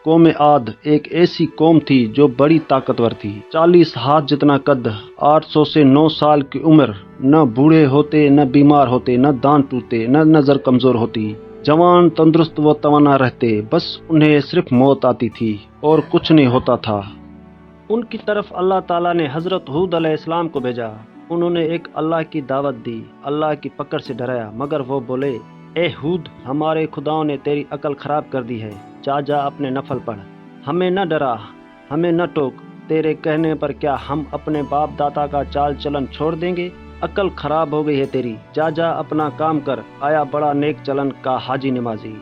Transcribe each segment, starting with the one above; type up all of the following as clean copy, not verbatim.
قوم عاد ایک ایسی قوم تھی جو بڑی طاقتور تھی، 40 ہاتھ جتنا قد، 800 سے 9 سال کی عمر، نہ بوڑھے ہوتے نہ بیمار ہوتے، نہ دانت ٹوٹتے نہ نظر کمزور ہوتی، جوان تندرست و توانا رہتے، بس انہیں صرف موت آتی تھی اور کچھ نہیں ہوتا تھا۔ ان کی طرف اللہ تعالیٰ نے حضرت ہود علیہ السلام کو بھیجا۔ انہوں نے ایک اللہ کی دعوت دی، اللہ کی پکڑ سے ڈرایا، مگر وہ بولے، اے ہود، ہمارے خداؤں نے تیری عقل خراب کر دی ہے، جا اپنے نفل پڑھ، ہمیں نہ ڈرا، ہمیں نہ ٹوک، تیرے کہنے پر کیا ہم اپنے باپ دادا کا چال چلن چھوڑ دیں گے؟ عقل خراب ہو گئی ہے تیری، جا اپنا کام کر، آیا بڑا نیک چلن کا حاجی نمازی،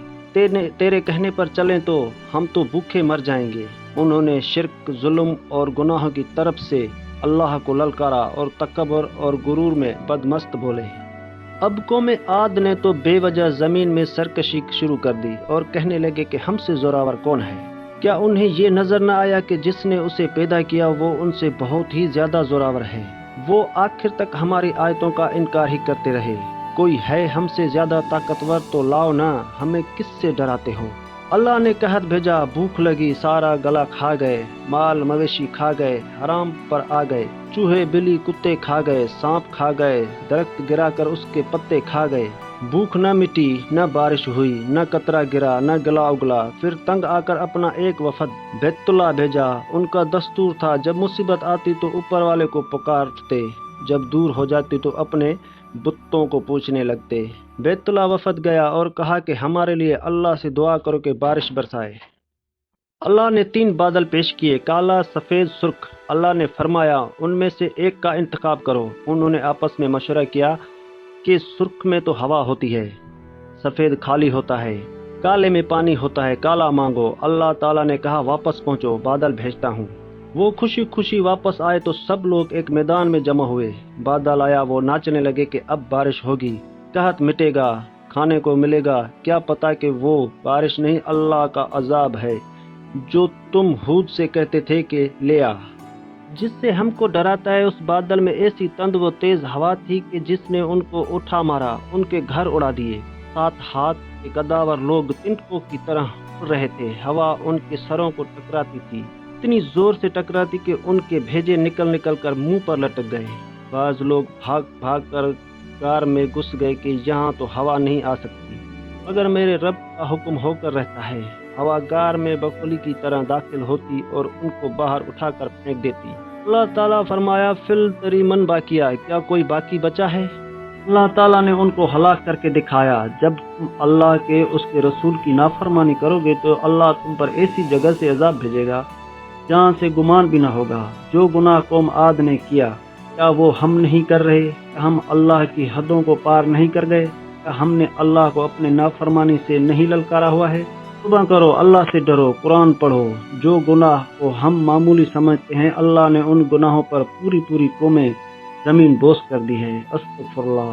تیرے کہنے پر چلیں تو ہم تو بھوکے مر جائیں گے۔ انہوں نے شرک، ظلم اور گناہوں کی طرف سے اللہ کو للکارا اور تکبر اور غرور میں بدمست بولے۔ اب قوم عاد نے تو بے وجہ زمین میں سرکشی شروع کر دی اور کہنے لگے کہ ہم سے زوراور کون ہے؟ کیا انہیں یہ نظر نہ آیا کہ جس نے اسے پیدا کیا وہ ان سے بہت ہی زیادہ زوراور ہے؟ وہ آخر تک ہماری آیتوں کا انکار ہی کرتے رہے۔ کوئی ہے ہم سے زیادہ طاقتور تو لاؤ نا، ہمیں کس سے ڈراتے ہو؟ اللہ نے قحط بھیجا، بھوک لگی، سارا گلا کھا گئے، مال مویشی کھا گئے، حرام پر آ گئے، چوہے بلی کتے کھا گئے، سانپ کھا گئے، درخت گرا کر اس کے پتے کھا گئے، بھوک نہ مٹی، نہ بارش ہوئی، نہ قطرہ گرا، نہ گلا اگلا۔ پھر تنگ آ کر اپنا ایک وفد بیت اللہ بھیجا۔ ان کا دستور تھا جب مصیبت آتی تو اوپر والے کو پکارتے، جب دور ہو جاتی تو اپنے بتوں کو پوچھنے لگتے۔ بیت اللہ وفد گیا اور کہا کہ ہمارے لیے اللہ سے دعا کرو کہ بارش برسائے۔ اللہ نے 3 بادل پیش کیے، کالا، سفید، سرخ۔ اللہ نے فرمایا ان میں سے ایک کا انتخاب کرو۔ انہوں نے آپس میں مشورہ کیا کہ سرخ میں تو ہوا ہوتی ہے، سفید خالی ہوتا ہے، کالے میں پانی ہوتا ہے، کالا مانگو۔ اللہ تعالیٰ نے کہا واپس پہنچو، بادل بھیجتا ہوں۔ وہ خوشی خوشی واپس آئے تو سب لوگ ایک میدان میں جمع ہوئے۔ بادل آیا، وہ ناچنے لگے کہ اب بارش ہوگی، قحط مٹے گا، کھانے کو ملے گا۔ کیا پتا کہ وہ بارش نہیں، اللہ کا عذاب ہے جو تم ہود سے کہتے تھے کہ لے آ، جس سے ہم کو ڈراتا ہے۔ اس بادل میں ایسی تند و تیز ہوا تھی کہ جس نے ان کو اٹھا مارا، ان کے گھر اڑا دیے۔ 7 ہاتھ کے قداور لوگ تنکوں کی طرح اڑ رہے تھے، ہوا ان کے سروں کو ٹکراتی تھی، اتنی زور سے ٹکراتی کہ ان کے بھیجے نکل کر منہ پر لٹک گئے۔ بعض لوگ بھاگ بھاگ کر غار میں گھس گئے کہ یہاں تو ہوا نہیں آ سکتی، مگر میرے رب کا حکم ہو کر رہتا ہے۔ ہوا غار میں بگولی کی طرح داخل ہوتی اور ان کو باہر اٹھا کر پھینک دیتی۔ اللہ تعالیٰ فرمایا فل تری من باقیہ، کیا کوئی باقی بچا ہے؟ اللہ تعالیٰ نے ان کو ہلاک کر کے دکھایا۔ جب تم اللہ کے اس کے رسول کی نافرمانی کرو گے تو اللہ تم پر ایسی جگہ سے عذاب بھیجے گا جہاں سے گمان بھی نہ ہوگا۔ جو گناہ قوم عاد نے کیا، کیا وہ ہم نہیں کر رہے؟ کیا ہم اللہ کی حدوں کو پار نہیں کر گئے؟ کیا ہم نے اللہ کو اپنے نافرمانی سے نہیں للکارا ہوا ہے؟ توبہ کرو، اللہ سے ڈرو، قرآن پڑھو۔ جو گناہ کو ہم معمولی سمجھتے ہیں، اللہ نے ان گناہوں پر پوری قومیں زمین بوس کر دی ہے۔ استغفر اللہ۔